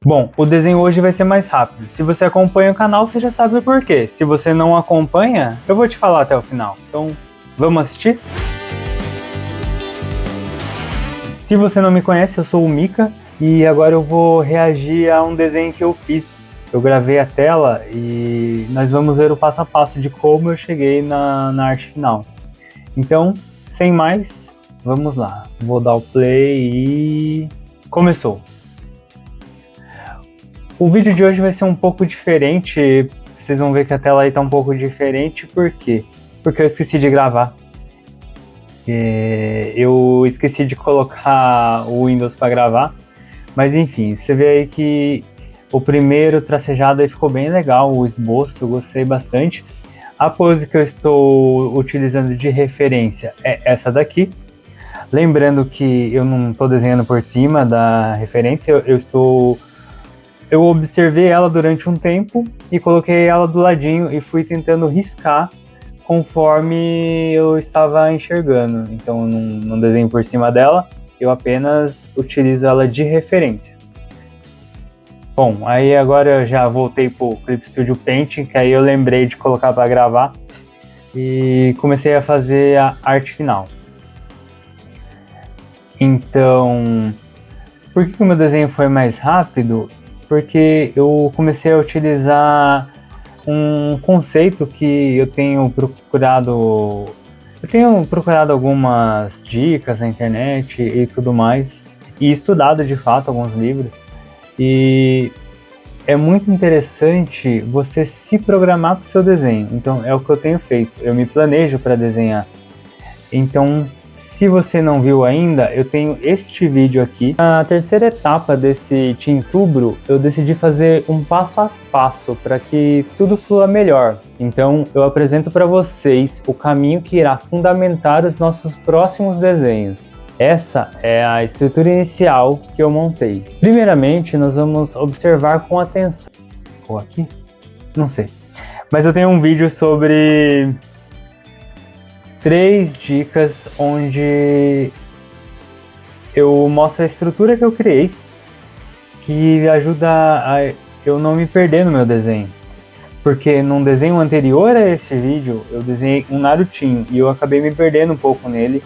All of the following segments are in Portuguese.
Bom, o desenho hoje vai ser mais rápido. Se você acompanha o canal, você já sabe o porquê. Se você não acompanha, eu vou te falar até o final. Então, vamos assistir? Se você não me conhece, eu sou o Mika e agora eu vou reagir a um desenho que eu fiz. Eu gravei a tela e nós vamos ver o passo a passo de como eu cheguei na arte final. Então, sem mais, vamos lá. Vou dar o play e... começou! O vídeo de hoje vai ser um pouco diferente, vocês vão ver que a tela aí tá um pouco diferente, por quê? Porque eu esqueci de gravar. Eu esqueci de colocar o Windows para gravar, mas enfim, você vê aí que o primeiro tracejado aí ficou bem legal, o esboço, eu gostei bastante. A pose que eu estou utilizando de referência é essa daqui. Lembrando que eu não estou desenhando por cima da referência, eu observei ela durante um tempo e coloquei ela do ladinho e fui tentando riscar conforme eu estava enxergando. Então eu não desenho por cima dela, eu apenas utilizo ela de referência. Bom, aí agora eu já voltei pro Clip Studio Paint, que aí eu lembrei de colocar para gravar e comecei a fazer a arte final. Então, por que o meu desenho foi mais rápido? Porque eu comecei a utilizar um conceito que eu tenho procurado algumas dicas na internet e tudo mais, e estudado de fato alguns livros, e é muito interessante você se programar para o seu desenho. Então é o que eu tenho feito, eu me planejo para desenhar. Então, se você não viu ainda, eu tenho este vídeo aqui. Na terceira etapa desse Tintubro, eu decidi fazer um passo a passo para que tudo flua melhor. Então, eu apresento para vocês o caminho que irá fundamentar os nossos próximos desenhos. Essa é a estrutura inicial que eu montei. Primeiramente, nós vamos observar com atenção. Ou aqui? Não sei. Mas eu tenho um vídeo sobre 3 dicas onde eu mostro a estrutura que eu criei, que ajuda a eu não me perder no meu desenho. Porque num desenho anterior a esse vídeo, eu desenhei um Narutinho e eu acabei me perdendo um pouco nele,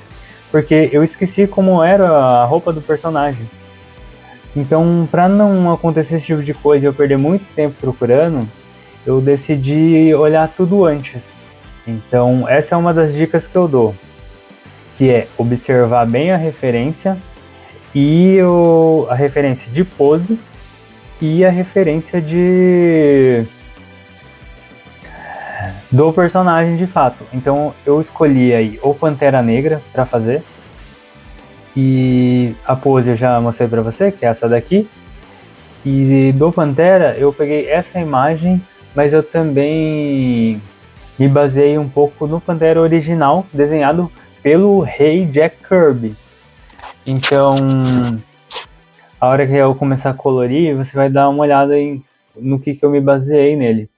porque eu esqueci como era a roupa do personagem. Então, para não acontecer esse tipo de coisa e eu perder muito tempo procurando, eu decidi olhar tudo antes. Então, essa é uma das dicas que eu dou, que é observar bem a referência e a referência de pose e a referência do personagem de fato. Então, eu escolhi aí o Pantera Negra para fazer, e a pose eu já mostrei para você, que é essa daqui, e do Pantera eu peguei essa imagem, mas eu também me baseei um pouco no Pantera original, desenhado pelo rei Jack Kirby. Então, a hora que eu começar a colorir, você vai dar uma olhada no que eu me baseei nele.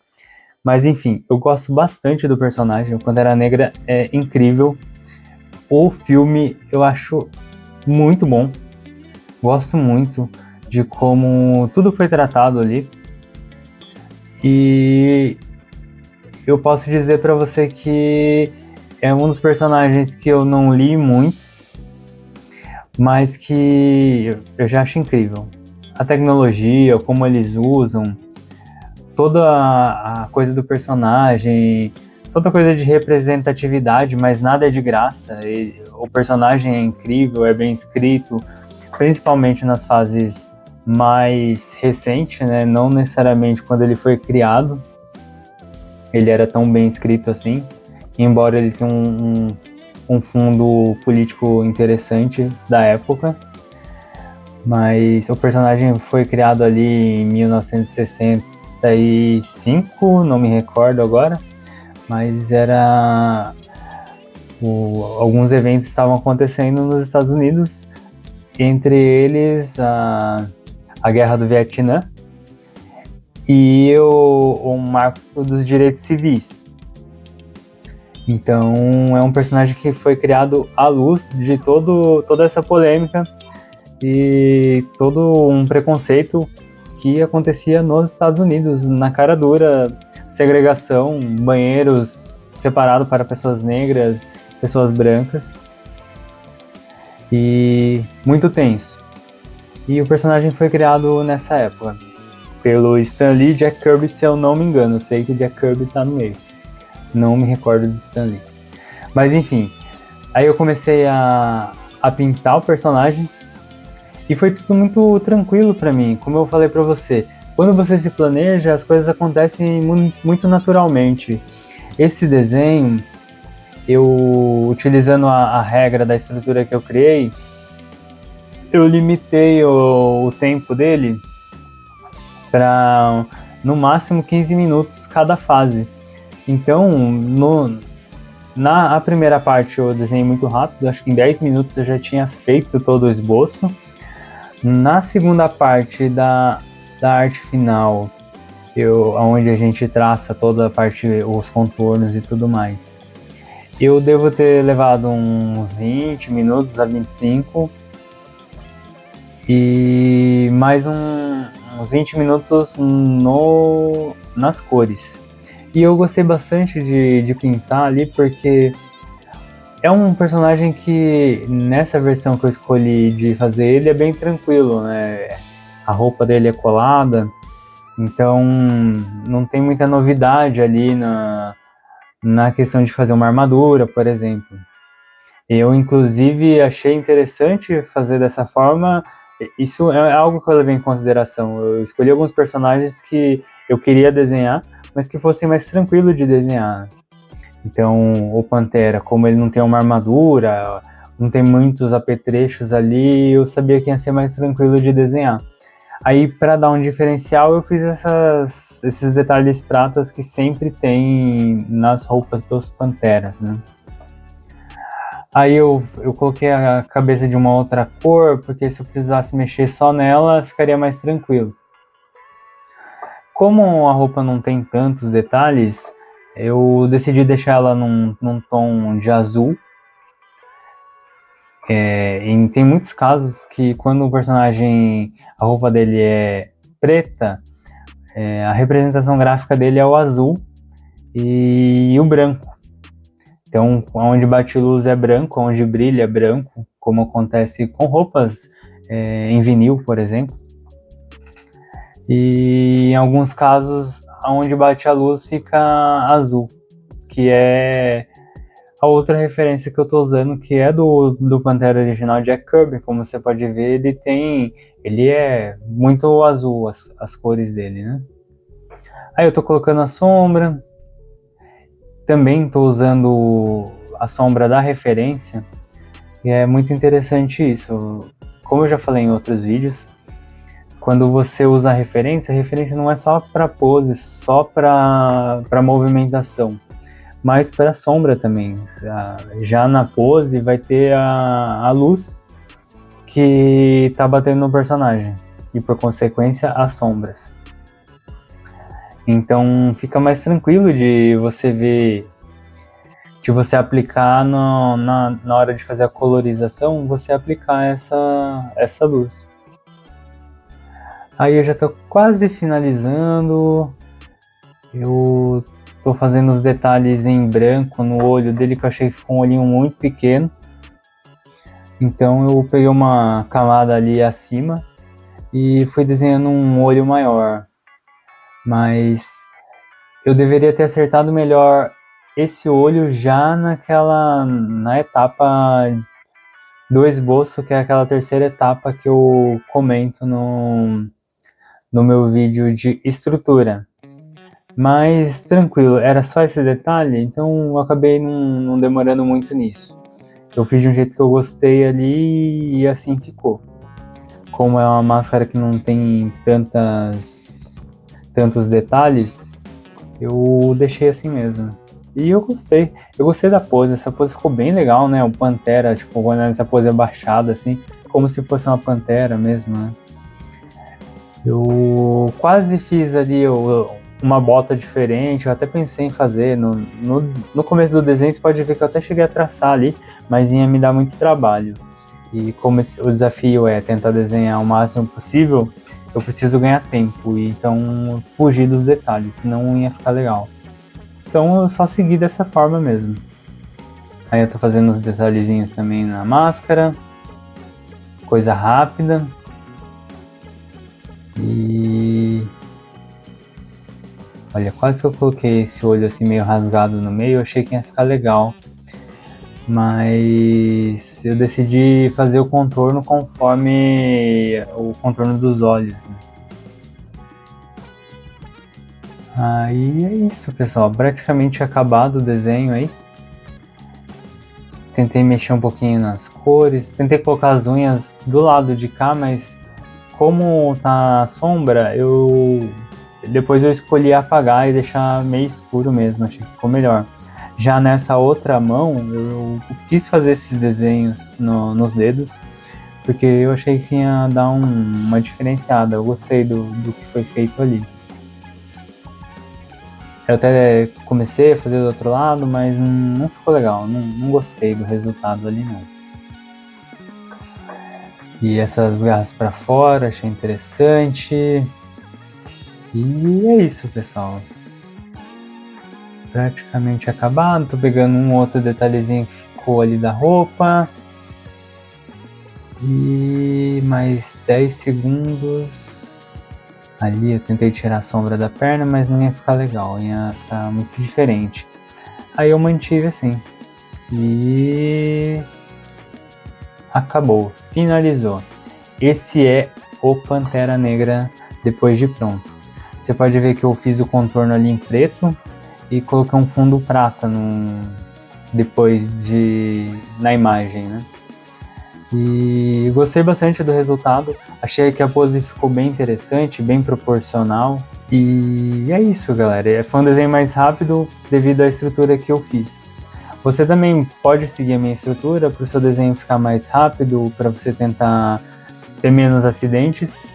Mas enfim, eu gosto bastante do personagem, o Pantera Negra é incrível. O filme eu acho muito bom, gosto muito de como tudo foi tratado ali. E eu posso dizer para você que é um dos personagens que eu não li muito, mas que eu já acho incrível. A tecnologia, como eles usam, toda a coisa do personagem, toda coisa de representatividade, mas nada é de graça. O personagem é incrível, é bem escrito, principalmente nas fases mais recentes, né? Não necessariamente quando ele foi criado ele era tão bem escrito assim, embora ele tenha um fundo político interessante da época. Mas o personagem foi criado ali em 1965, não me recordo agora, mas alguns eventos estavam acontecendo nos Estados Unidos, entre eles a Guerra do Vietnã e o marco dos direitos civis. Então é um personagem que foi criado à luz de toda essa polêmica e todo um preconceito que acontecia nos Estados Unidos, na cara dura, segregação, banheiros separados para pessoas negras, pessoas brancas, e muito tenso. E o personagem foi criado nessa época, pelo Stan Lee e Jack Kirby, se eu não me engano. Eu sei que o Jack Kirby tá no meio, não me recordo do Stan Lee. Mas enfim, aí eu comecei a pintar o personagem, e foi tudo muito tranquilo para mim. Como eu falei para você, quando você se planeja, as coisas acontecem muito naturalmente. Esse desenho, eu utilizando a regra da estrutura que eu criei, eu limitei o tempo dele para no máximo 15 minutos cada fase. Então, na primeira parte eu desenhei muito rápido, acho que em 10 minutos eu já tinha feito todo o esboço. Na segunda parte da arte final, onde a gente traça toda a parte, os contornos e tudo mais, eu devo ter levado uns 20 minutos a 25 e mais uns 20 minutos nas cores. E eu gostei bastante de pintar ali, porque é um personagem que, nessa versão que eu escolhi de fazer ele, é bem tranquilo, né? A roupa dele é colada, então não tem muita novidade ali na questão de fazer uma armadura, por exemplo. Eu, inclusive, achei interessante fazer dessa forma. Isso é algo que eu levei em consideração. Eu escolhi alguns personagens que eu queria desenhar, mas que fossem mais tranquilo de desenhar. Então, o Pantera, como ele não tem uma armadura, não tem muitos apetrechos ali, eu sabia que ia ser mais tranquilo de desenhar. Aí, para dar um diferencial, eu fiz esses detalhes pratas que sempre tem nas roupas dos Panteras, né? Aí eu coloquei a cabeça de uma outra cor, porque se eu precisasse mexer só nela, ficaria mais tranquilo. Como a roupa não tem tantos detalhes, eu decidi deixar ela num tom de azul. E tem muitos casos que quando o personagem, a roupa dele é preta, a representação gráfica dele é o azul e o branco. Então, onde bate luz é branco, onde brilha é branco, como acontece com roupas em vinil, por exemplo. E em alguns casos, onde bate a luz fica azul, que é a outra referência que eu estou usando, que é do Pantera original Jack Kirby. Como você pode ver, ele é muito azul, as cores dele, né? Aí eu estou colocando a sombra. Também estou usando a sombra da referência, e é muito interessante isso. Como eu já falei em outros vídeos, quando você usa a referência não é só para pose, só para movimentação, mas para sombra também. Já na pose vai ter a luz que está batendo no personagem, e por consequência as sombras. Então fica mais tranquilo de você ver, de você aplicar na hora de fazer a colorização, você aplicar essa luz. Aí eu já estou quase finalizando. Eu estou fazendo os detalhes em branco no olho dele, que eu achei que ficou um olhinho muito pequeno. Então eu peguei uma camada ali acima e fui desenhando um olho maior. Mas eu deveria ter acertado melhor esse olho já na etapa do esboço, que é aquela terceira etapa que eu comento no meu vídeo de estrutura. Mas tranquilo, era só esse detalhe, então eu acabei não demorando muito nisso. Eu fiz de um jeito que eu gostei ali e assim ficou. Como é uma máscara que não tem tantos detalhes, eu deixei assim mesmo. E eu gostei da pose. Essa pose ficou bem legal, né? O Pantera, tipo, quando essa pose abaixada, assim, como se fosse uma pantera mesmo, né? Eu quase fiz ali uma bota diferente, eu até pensei em fazer. No começo do desenho você pode ver que eu até cheguei a traçar ali, mas ia me dar muito trabalho. E como o desafio é tentar desenhar o máximo possível, eu preciso ganhar tempo, e então fugir dos detalhes, não ia ficar legal. Então eu só segui dessa forma mesmo. Aí eu tô fazendo os detalhezinhos também na máscara, coisa rápida. E olha, quase que eu coloquei esse olho assim meio rasgado no meio, eu achei que ia ficar legal. Mas eu decidi fazer o contorno conforme o contorno dos olhos, né? Aí é isso, pessoal, praticamente acabado o desenho aí. Tentei mexer um pouquinho nas cores, tentei colocar as unhas do lado de cá, mas como tá a sombra, depois eu escolhi apagar e deixar meio escuro mesmo, achei que ficou melhor. Já nessa outra mão, eu quis fazer esses desenhos nos dedos, porque eu achei que ia dar uma diferenciada, eu gostei do que foi feito ali. Eu até comecei a fazer do outro lado, mas não ficou legal, não gostei do resultado ali não. E essas garras para fora, achei interessante. E é isso, pessoal. Praticamente acabado, tô pegando um outro detalhezinho que ficou ali da roupa. E mais 10 segundos. Ali eu tentei tirar a sombra da perna, mas não ia ficar legal, ia ficar muito diferente. Aí eu mantive assim. E acabou, finalizou. Esse é o Pantera Negra depois de pronto. Você pode ver que eu fiz o contorno ali em preto e coloquei um fundo prata na imagem, né? E gostei bastante do resultado, achei que a pose ficou bem interessante, bem proporcional. E é isso, galera, foi um desenho mais rápido devido à estrutura que eu fiz. Você também pode seguir a minha estrutura para o seu desenho ficar mais rápido, para você tentar ter menos acidentes,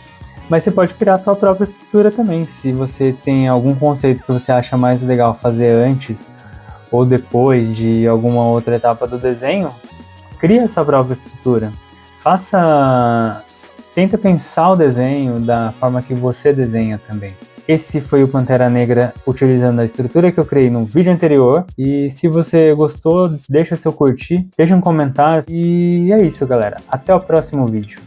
mas você pode criar a sua própria estrutura também. Se você tem algum conceito que você acha mais legal fazer antes ou depois de alguma outra etapa do desenho, cria a sua própria estrutura. Tenta pensar o desenho da forma que você desenha também. Esse foi o Pantera Negra utilizando a estrutura que eu criei no vídeo anterior. E se você gostou, deixa seu curtir, deixa um comentário. E é isso, galera. Até o próximo vídeo.